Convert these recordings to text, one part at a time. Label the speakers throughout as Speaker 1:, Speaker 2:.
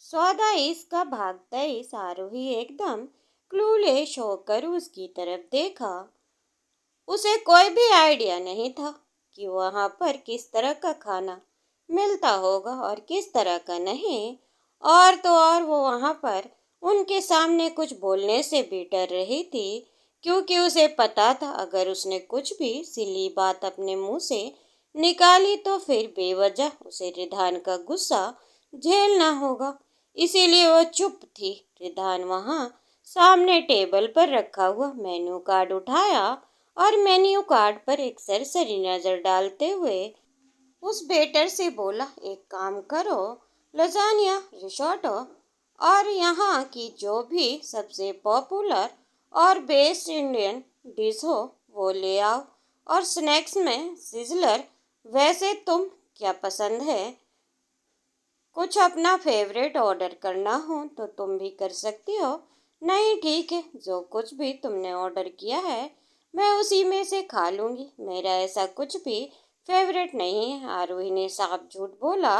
Speaker 1: सौदाइश का भागता इस आरोही एकदम क्लूलेस होकर उसकी तरफ देखा। उसे कोई भी आइडिया नहीं था कि वहां पर किस तरह का खाना मिलता होगा और किस तरह का नहीं। और तो और वो वहां पर उनके सामने कुछ बोलने से भी डर रही थी, क्योंकि उसे पता था अगर उसने कुछ भी सिली बात अपने मुंह से निकाली तो फिर बेवजह उसे रिधान का गुस्सा झेलना होगा। इसीलिए वो चुप थी। रिधान वहां सामने टेबल पर रखा हुआ मेन्यू कार्ड उठाया और मेन्यू कार्ड पर एक सरसरी नजर डालते हुए उस वेटर से बोला, एक काम करो, लजानिया रिसोटो और यहाँ की जो भी सबसे पॉपुलर और बेस्ट इंडियन डिश हो वो ले आओ, और स्नैक्स में सिजलर। वैसे तुम क्या पसंद है? कुछ अपना फेवरेट ऑर्डर करना हो तो तुम भी कर सकती हो। नहीं ठीक है, जो कुछ भी तुमने ऑर्डर किया है मैं उसी में से खा लूंगी। मेरा ऐसा कुछ भी फेवरेट नहीं है। आरोही ने साफ झूठ बोला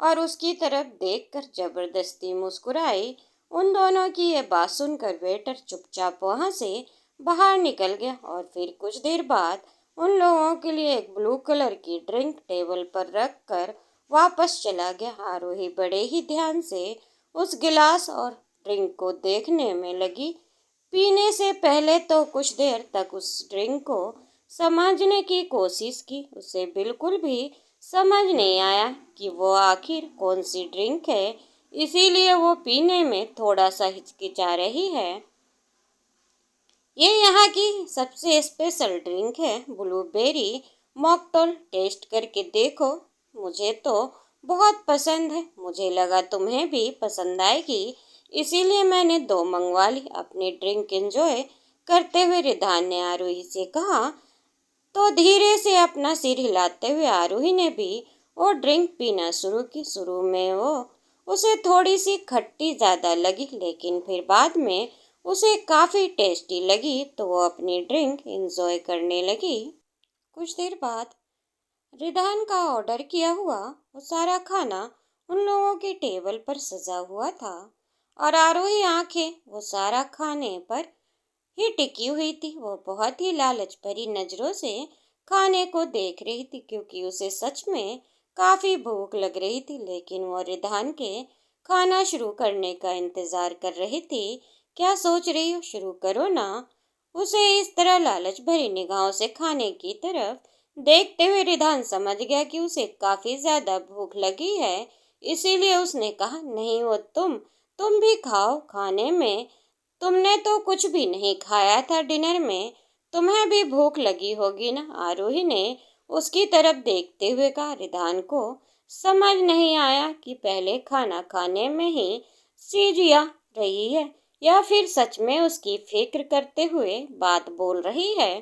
Speaker 1: और उसकी तरफ देखकर जबरदस्ती मुस्कुराई। उन दोनों की ये बात सुनकर वेटर चुपचाप वहां से बाहर निकल गया और फिर कुछ देर बाद उन लोगों के लिए एक ब्लू कलर की ड्रिंक टेबल पर रख कर वापस चला गया। आरोही बड़े ही ध्यान से उस गिलास और ड्रिंक को देखने में लगी। पीने से पहले तो कुछ देर तक उस ड्रिंक को समझने की कोशिश की। उसे बिल्कुल भी समझ नहीं आया कि वो आखिर कौन सी ड्रिंक है, इसीलिए वो पीने में थोड़ा सा हिचकिचा रही है। ये यहाँ की सबसे स्पेशल ड्रिंक है, ब्लूबेरी मॉकटेल। टेस्ट करके देखो, मुझे तो बहुत पसंद है। मुझे लगा तुम्हें भी पसंद आएगी, इसीलिए मैंने दो मंगवा ली। अपनी ड्रिंक एंजॉय करते हुए रिधान ने आरोही से कहा। तो धीरे से अपना सिर हिलाते हुए आरोही ने भी वो ड्रिंक पीना शुरू की। शुरू में वो उसे थोड़ी सी खट्टी ज़्यादा लगी, लेकिन फिर बाद में उसे काफ़ी टेस्टी लगी, तो वो अपनी ड्रिंक एंजॉय करने लगी। कुछ देर बाद रिधान का ऑर्डर किया हुआ वो सारा खाना उन लोगों के टेबल पर सजा हुआ था और आरोही आंखें वो सारा खाने पर ही टिकी हुई थी। वो बहुत ही लालच भरी नजरों से खाने को देख रही थी, क्योंकि उसे सच में काफी भूख लग रही थी। लेकिन वो रिधान के खाना शुरू करने का इंतजार कर रही थी। क्या सोच रही हो, शुरू करो ना। उसे इस तरह लालच भरी निगाहों से खाने की तरफ देखते हुए रिधान समझ गया कि उसे काफी ज्यादा भूख लगी है। इसीलिए उसने कहा, नहीं वो तुम भी खाओ। खाने में तुमने तो कुछ भी नहीं खाया था डिनर में, तुम्हें भी भूख लगी होगी ना। आरोही ने उसकी तरफ देखते हुए कहा। रिधान को समझ नहीं आया कि पहले खाना खाने में ही सीरिया रही है या फिर सच में उसकी फिक्र करते हुए बात बोल रही है।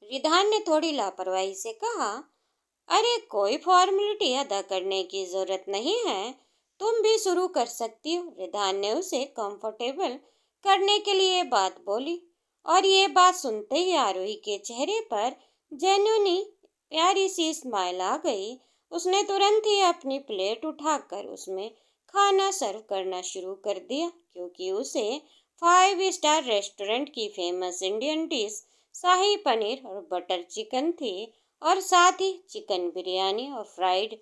Speaker 1: रिधान ने थोड़ी लापरवाही से कहा, अरे कोई फॉर्मेलिटी अदा करने की जरूरत नहीं है, तुम भी शुरू कर सकती हो। रिधान ने उसे कंफर्टेबल करने के लिए बात बोली और ये बात सुनते ही आरोही के चेहरे पर जेन्युइनली प्यारी सी स्माइल आ गई। उसने तुरंत ही अपनी प्लेट उठाकर उसमें खाना सर्व करना शुरू कर दिया, क्योंकि उसे 5 स्टार रेस्टोरेंट की फेमस इंडियन डिश शाही पनीर और बटर चिकन थी, और साथ ही चिकन बिरयानी और फ्राइड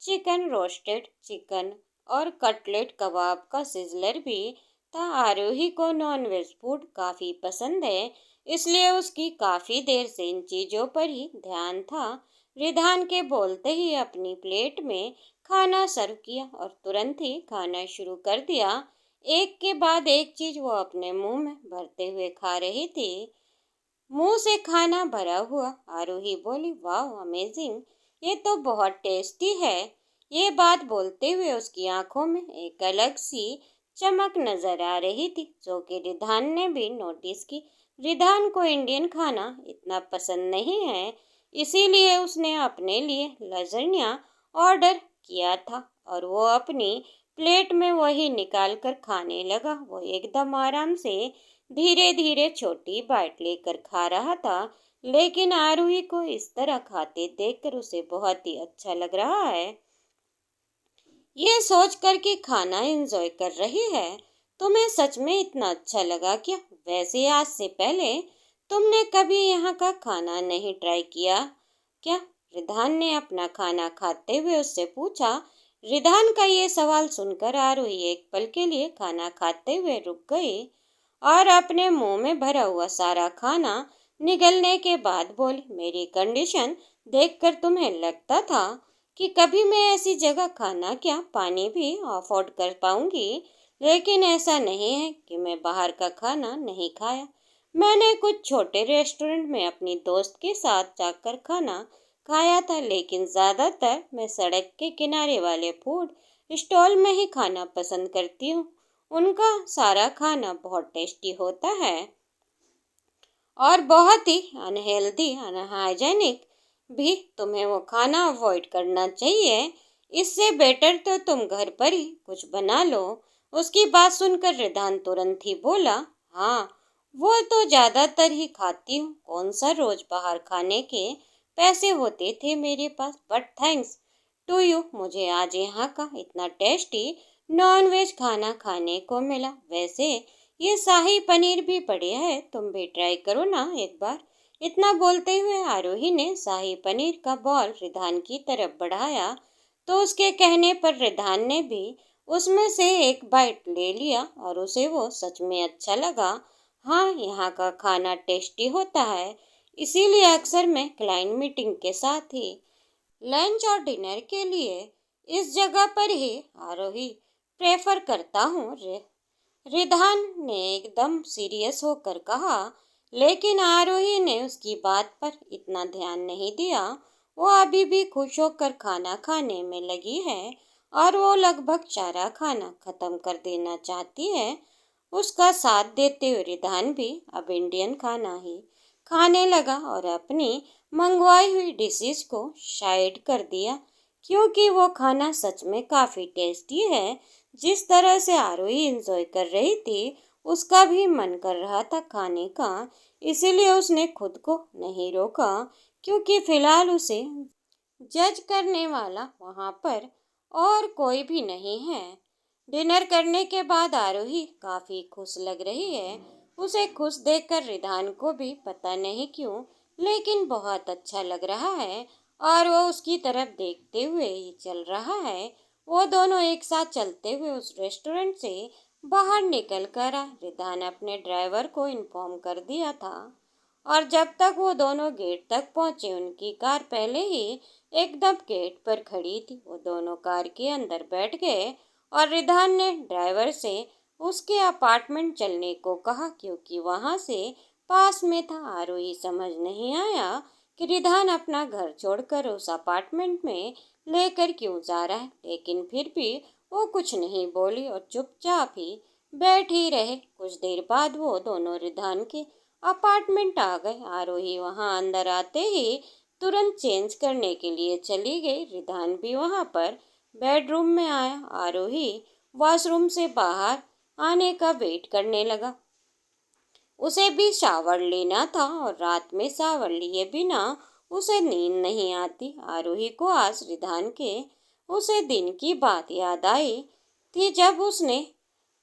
Speaker 1: चिकन, रोस्टेड चिकन और कटलेट कबाब का सिजलर भी था। आरोही को नॉनवेज फूड काफ़ी पसंद है, इसलिए उसकी काफ़ी देर से इन चीज़ों पर ही ध्यान था। रिधान के बोलते ही अपनी प्लेट में खाना सर्व किया और तुरंत ही खाना शुरू कर दिया। एक के बाद एक चीज़ वो अपने मुंह में भरते हुए खा रही थी। मुंह से खाना भरा हुआ आरोही बोली, वाह अमेजिंग, ये तो बहुत टेस्टी है। ये बात बोलते हुए उसकी आंखों में एक अलग सी चमक नजर आ रही थी, जो कि रिधान ने भी नोटिस की। रिधान को इंडियन खाना इतना पसंद नहीं है, इसीलिए उसने अपने लिए लजानिया ऑर्डर किया था और वो अपनी प्लेट में वही निकाल कर खाने लगा। वो एकदम आराम से धीरे धीरे छोटी बाइट लेकर खा रहा था, लेकिन आरोही को इस तरह खाते देखकर उसे बहुत ही अच्छा लग रहा है। ये सोचकर कि खाना एंजॉय कर रही है, तुम्हें सच में इतना अच्छा लगा क्या? वैसे आज से पहले तुमने कभी यहाँ का खाना नहीं ट्राई किया क्या? रिधान ने अपना खाना खाते हुए उससे पूछा। रिधान का ये सवाल सुनकर आरोही एक पल के लिए खाना खाते हुए रुक गई और अपने मुंह में भरा हुआ सारा खाना निगलने के बाद बोली, मेरी कंडीशन देखकर तुम्हें लगता था कि कभी मैं ऐसी जगह खाना क्या पानी भी अफोर्ड कर पाऊंगी, लेकिन ऐसा नहीं है कि मैं बाहर का खाना नहीं खाया। मैंने कुछ छोटे रेस्टोरेंट में अपनी दोस्त के साथ जाकर खाना खाया था, लेकिन ज़्यादातर मैं सड़क के किनारे वाले फूड स्टॉल में ही खाना पसंद करती हूँ। उनका सारा खाना बहुत टेस्टी होता है और बहुत ही अनहेल्दी अनहाइजेनिक भी। तुम्हें वो खाना अवॉइड करना चाहिए। इससे बेटर तो तुम घर पर ही कुछ बना लो। उसकी बात सुनकर रिधान तुरंत ही बोला, हाँ वो तो ज़्यादातर ही खाती हूँ, कौन सा रोज बाहर खाने के पैसे होते थे मेरे पास, बट थैंक्स टू यू मुझे आज यहाँ का इतना टेस्टी नॉन वेज खाना खाने को मिला। वैसे ये शाही पनीर भी बढ़िया है, तुम भी ट्राई करो ना एक बार। इतना बोलते हुए आरोही ने शाही पनीर का बॉल रिधान की तरफ बढ़ाया, तो उसके कहने पर रिधान ने भी उसमें से एक बाइट ले लिया और उसे वो सच में अच्छा लगा। हाँ, यहाँ का खाना टेस्टी होता है, इसीलिए अक्सर मैं क्लाइंट मीटिंग के साथ ही लंच और डिनर के लिए इस जगह पर ही आरोही प्रेफर करता हूँ। रिधान ने एकदम सीरियस होकर कहा, लेकिन आरोही ने उसकी बात पर इतना ध्यान नहीं दिया। वो अभी भी खुश होकर खाना खाने में लगी है और वो लगभग सारा खाना खत्म कर देना चाहती है। उसका साथ देते हुए रिधान भी अब इंडियन खाना ही खाने लगा और अपनी मंगवाई हुई डिशेज को साइड कर दिया, क्योंकि वो खाना सच में काफ़ी टेस्टी है। जिस तरह से आरोही एंजॉय कर रही थी, उसका भी मन कर रहा था खाने का, इसीलिए उसने खुद को नहीं रोका, क्योंकि फिलहाल उसे जज करने वाला वहाँ पर और कोई भी नहीं है। डिनर करने के बाद आरोही काफ़ी खुश लग रही है। उसे खुश देखकर रिधान को भी पता नहीं क्यों, लेकिन बहुत अच्छा लग रहा है और वो उसकी तरफ देखते हुए ही चल रहा है। वो दोनों एक साथ चलते हुए उस रेस्टोरेंट से बाहर निकल कर आए। रिधान अपने ड्राइवर को इन्फॉर्म कर दिया था और जब तक वो दोनों गेट तक पहुंचे, उनकी कार पहले ही एकदम गेट पर खड़ी थी। वो दोनों कार के अंदर बैठ गए और रिधान ने ड्राइवर से उसके अपार्टमेंट चलने को कहा, क्योंकि वहां से पास में था। आरोही समझ नहीं आया कि रिधान अपना घर छोड़कर उस अपार्टमेंट में लेकर क्यों जा रहा है, लेकिन फिर भी वो कुछ नहीं बोली और चुपचाप ही बैठ ही रहे। कुछ देर बाद वो दोनों रिधान के अपार्टमेंट आ गए। आरोही वहां अंदर आते ही तुरंत चेंज करने के लिए चली गई। रिधान भी वहां पर बेडरूम में आया। आरोही वॉशरूम से बाहर आने का वेट करने लगा। उसे भी शावर लेना था और रात में शावर लिए बिना उसे नींद नहीं आती। आरोही को आज रिधान के उसे दिन की बात याद आई थी, जब उसने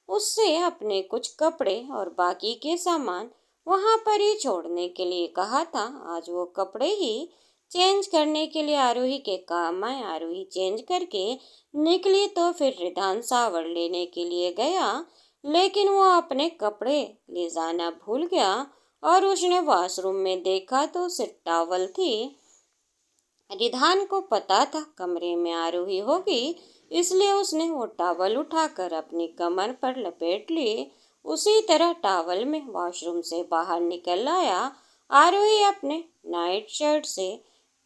Speaker 1: उससे अपने कुछ कपड़े और बाकी के सामान वहां पर ही छोड़ने के लिए कहा था। आज वो कपड़े ही चेंज करने के लिए आरोही के काम आए। आरोही चेंज करके निकली तो फिर रिधान शावर लेने के लिए गया, लेकिन वो अपने कपड़े ले जाना भूल गया और उसने वॉशरूम में देखा तो सिर्फ टॉवल थी। रिधान को पता था कमरे में आरोही होगी, इसलिए उसने वो टॉवल उठाकर अपनी कमर पर लपेट ली। उसी तरह टॉवल में वॉशरूम से बाहर निकल आया। आरोही अपने नाइट शर्ट से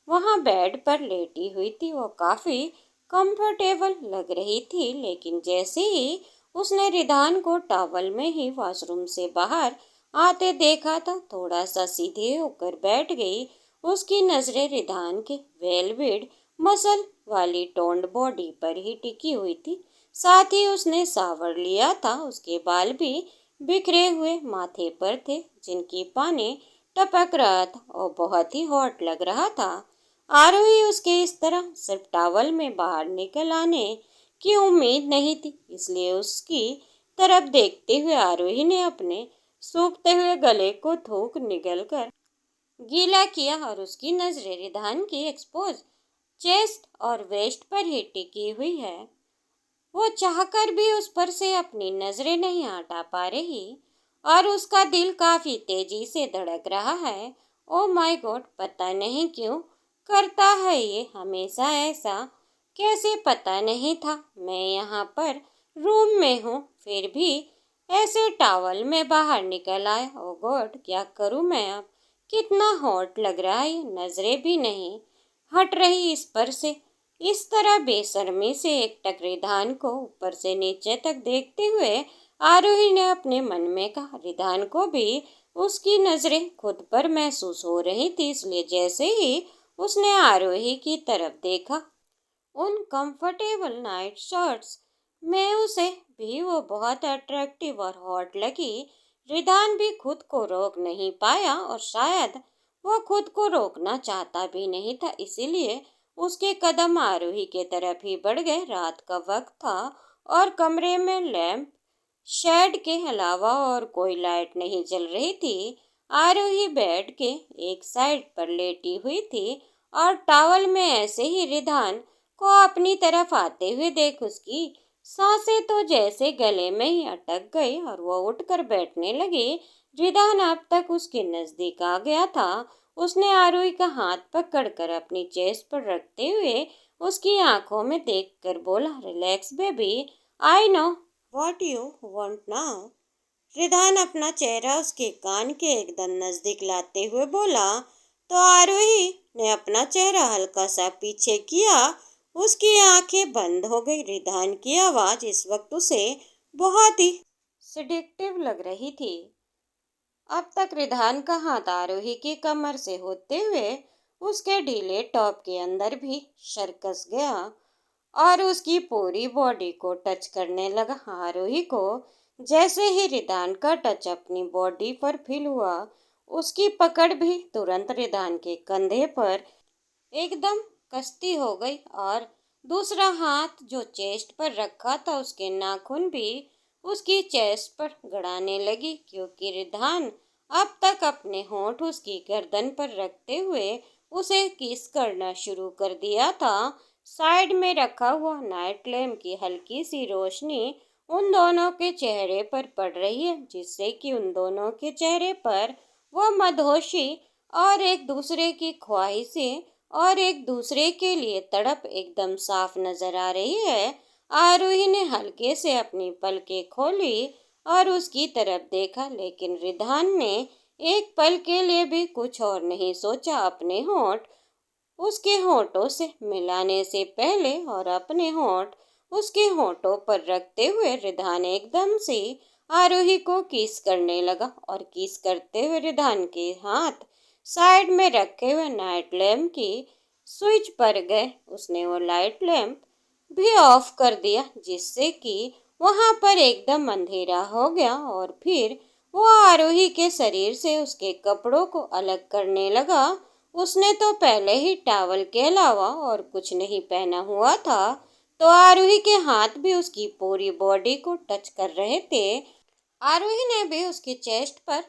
Speaker 1: वहां बेड पर लेटी हुई थी। वो काफी कंफर्टेबल लग रही थी, लेकिन जैसे ही उसने रिधान को टॉवल में ही वॉशरूम से बाहर आते देखा था, थोड़ा सा सीधे होकर बैठ गई। उसकी नजरें रिधान के वेलवेट मसल वाली टोन्ड बॉडी पर ही टिकी हुई थी। साथ ही उसने सावर लिया था। उसके बाल भी बिखरे हुए माथे पर थे, जिनकी पानी टपक रहा था और बहुत ही हॉट लग रहा था। आरोही उसके इस तरह सिर्फ टॉवल में बाहर निकल आने की उम्मीद नहीं थी, इसलिए उसकी तरफ देखते हुए आरोही ने अपने सूखते हुए गले को थूक निगलकर गीला किया और उसकी नजरें रिधान की एक्सपोज चेस्ट और वेस्ट पर ही टिकी हुई है। वो चाहकर भी उस पर से अपनी नजरें नहीं हटा पा रही और उसका दिल काफी तेजी से धड़क रहा है। ओ माय गॉड, पता नहीं क्यों करता है ये हमेशा ऐसा, कैसे पता नहीं था मैं यहाँ पर रूम में हूँ, फिर भी ऐसे टॉवल में बाहर निकल आया। ओ गॉड, क्या करूँ मैं अब, कितना हॉट लग रहा है, नजरें भी नहीं हट रही इस पर से। इस तरह बेशर्मी से एक रिधान को ऊपर से नीचे तक देखते हुए आरोही ने अपने मन में कहा। रिधान को भी उसकी नजरें खुद पर महसूस हो रही थी, इसलिए जैसे ही उसने आरोही की तरफ देखा उन कंफर्टेबल नाइट शॉर्ट्स में उसे भी वो बहुत अट्रैक्टिव और हॉट लगी। रिधान भी खुद को रोक नहीं पाया और शायद वो खुद को रोकना चाहता भी नहीं था, इसीलिए उसके कदम आरोही के तरफ ही बढ़ गए। रात का वक्त था और कमरे में लैंप शेड के अलावा और कोई लाइट नहीं जल रही थी। आरोही बेड के एक साइड पर लेटी हुई थी और टॉवल में ऐसे ही रिधान को अपनी तरफ आते हुए देख उसकी सांसें तो जैसे गले में ही अटक गई और वो उठकर बैठने लगी। रिधान अब तक उसके नजदीक आ गया था। उसने आरोही का हाथ पकड़कर अपनी चेस्ट पर रखते हुए उसकी आंखों में देखकर बोला, relax baby, I know what you want now. Ridhan अपना चेहरा उसके कान के एकदम नजदीक लाते हुए बोला, तो आरोही ने अपना चेहरा हल्का सा पीछे किया। उसकी आंखें बंद हो गई। रिधान की आवाज इस वक्त उसे बहुत ही सिडिक्टिव लग रही थी। अब तक रिधान का हाथ आरोही की कमर से होते हुए उसके ढीले टॉप के अंदर भी सरकस गया और उसकी पूरी बॉडी को टच करने लगा। आरोही को जैसे ही रिधान का टच अपनी बॉडी पर फील हुआ, उसकी पकड़ भी तुरंत रिधान के कंधे पर एकदम कश्ती हो गई और दूसरा हाथ जो चेस्ट पर रखा था उसके नाखून भी उसकी चेस्ट पर गड़ाने लगी, क्योंकि रिधान अब तक अपने होंठ उसकी गर्दन पर रखते हुए उसे किस करना शुरू कर दिया था। साइड में रखा हुआ नाइट लैम्प की हल्की सी रोशनी उन दोनों के चेहरे पर पड़ रही है, जिससे कि उन दोनों के चेहरे पर वो मदहोशी और एक दूसरे की ख्वाहिशें और एक दूसरे के लिए तड़प एकदम साफ नजर आ रही है। आरोही ने हल्के से अपनी पलकें खोली और उसकी तरफ देखा, लेकिन रिधान ने एक पल के लिए भी कुछ और नहीं सोचा। अपने होंठ उसके होंठों से मिलाने से पहले और अपने होंठ उसके होंठों पर रखते हुए रिधान एकदम से आरोही को किस करने लगा और किस करते हुए रिधान के हाथ साइड में रखे हुए नाइट लैम्प की स्विच पर गए। उसने वो लाइट लैम्प भी ऑफ कर दिया, जिससे कि वहां पर एकदम अंधेरा हो गया और फिर वो आरोही के शरीर से उसके कपड़ों को अलग करने लगा। उसने तो पहले ही टॉवल के अलावा और कुछ नहीं पहना हुआ था, तो आरोही के हाथ भी उसकी पूरी बॉडी को टच कर रहे थे। आरोही ने भी उसके चेस्ट पर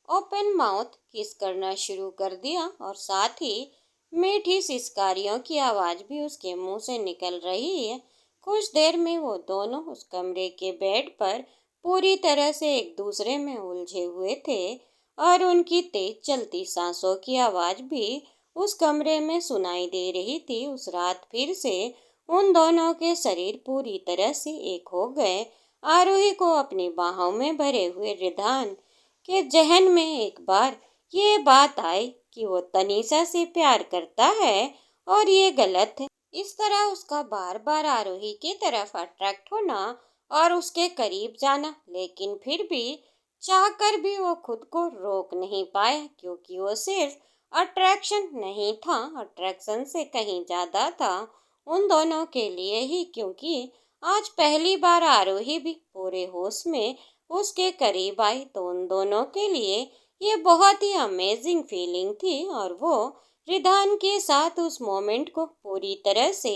Speaker 1: ओपन माउथ किस करना शुरू कर दिया और साथ ही मीठी सिसकारियों की आवाज भी उसके मुंह से निकल रही है। कुछ देर में वो दोनों उस कमरे के बेड पर पूरी तरह से एक दूसरे में उलझे हुए थे और उनकी तेज चलती सांसों की आवाज भी उस कमरे में सुनाई दे रही थी। उस रात फिर से उन दोनों के शरीर पूरी तरह से एक हो गए। आरोही को अपनी बाहों में भरे हुए रिधान के जहन में एक बार ये बात आई कि वो तनीषा से प्यार करता है और ये गलत है। इस तरह उसका बार बार आरोही की तरफ अट्रैक्ट होना और उसके करीब जाना, लेकिन फिर भी चाहकर भी वो खुद को रोक नहीं पाया, क्योंकि वो सिर्फ अट्रैक्शन नहीं था, अट्रैक्शन से कहीं ज्यादा था उन दोनों के लिए ही, क्योंकि आज पहली बार आरोही भी पूरे होश में उसके करीब आई, तो उन दोनों के लिए ये बहुत ही अमेजिंग फीलिंग थी और वो रिधान के साथ उस मोमेंट को पूरी तरह से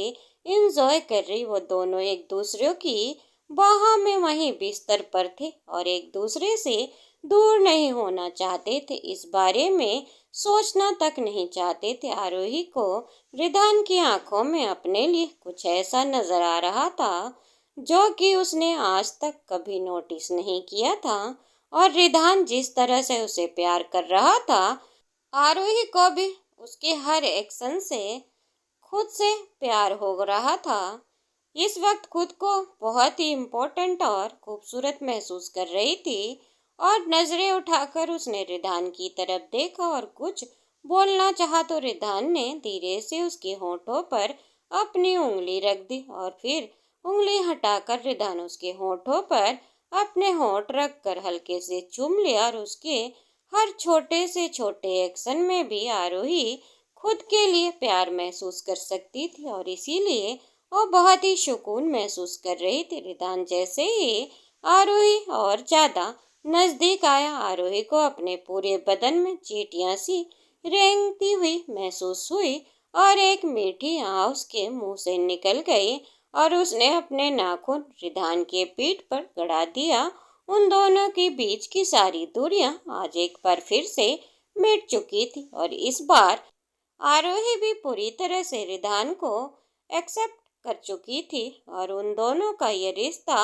Speaker 1: इंजॉय कर रही। वो दोनों एक दूसरे की बाहों में वहीं बिस्तर पर थे और एक दूसरे से दूर नहीं होना चाहते थे। इस बारे में सोचना तक नहीं चाहते थे। आरोही को रिधान की आंखों में अपने लिए कुछ ऐसा नजर आ रहा था जो कि उसने आज तक कभी नोटिस नहीं किया था। और रिधान जिस तरह से उसे प्यार कर रहा था, आरोही को भी उसके हर एक्शन से खुद से प्यार हो रहा था। इस वक्त खुद को बहुत ही इम्पोर्टेंट और खूबसूरत महसूस कर रही थी और नजरें उठाकर उसने रिधान की तरफ देखा और कुछ बोलना चाहा तो रिधान ने धीरे से उसके होठों पर अपनी उंगली रख दी और फिर उंगली हटाकर रिधान उसके होठों पर अपने होठ रखकर हल्के से चूम लिया और उसके हर छोटे से छोटे एक्शन में भी आरोही खुद के लिए प्यार महसूस कर सकती थी और इसीलिए वो बहुत ही सुकून महसूस कर रही थी। रिदान जैसे ही आरोही और ज्यादा नजदीक आया, आरोही को अपने पूरे बदन में चींटियां सी रेंगती हुई महसूस हुई और एक मीठी आह उसके मुंह से निकल गई और उसने अपने नाखून रिधान के पीठ पर गड़ा दिया। उन दोनों के बीच की सारी दूरियां आज एक बार फिर से मिट चुकी थी और इस बार आरोही भी पूरी तरह से रिधान को एक्सेप्ट कर चुकी थी और उन दोनों का ये रिश्ता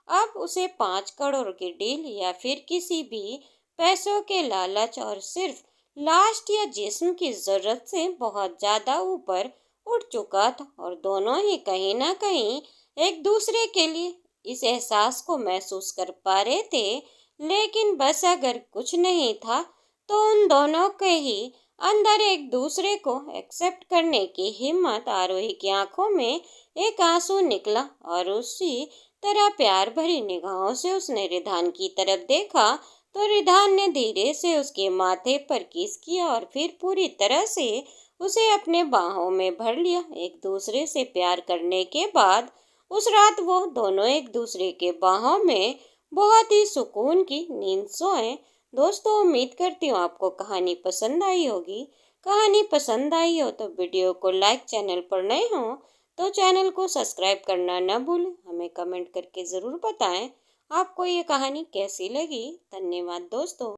Speaker 1: अब उसे 5 करोड़ की डील या फिर किसी भी पैसों के लालच और सिर्फ लास्ट या जिस्म की जरूरत से बहुत ज्यादा ऊपर उठ चुका था और दोनों ही कहीं ना कहीं एक दूसरे के लिए इस एहसास को महसूस कर पा रहे थे। लेकिन बस अगर कुछ नहीं था तो उन दोनों के ही अंदर एक दूसरे को एक्सेप्ट करने की हिम्मत। आरोही की आंखों में एक आंसू निकला और उसी तरह प्यार भरी निगाहों से उसने रिधान की तरफ देखा तो रिधान ने धीरे से उसके माथे पर किस किया और फिर पूरी तरह से उसे अपने बाहों में भर लिया। एक दूसरे से प्यार करने के बाद उस रात वो दोनों एक दूसरे के बाहों में बहुत ही सुकून की नींद सोए। दोस्तों, उम्मीद करती हूँ आपको कहानी पसंद आई होगी। कहानी पसंद आई हो तो वीडियो को लाइक, चैनल पर नए हो तो चैनल को सब्सक्राइब करना न भूलें। हमें कमेंट करके ज़रूर बताएं आपको ये कहानी कैसी लगी। धन्यवाद दोस्तों।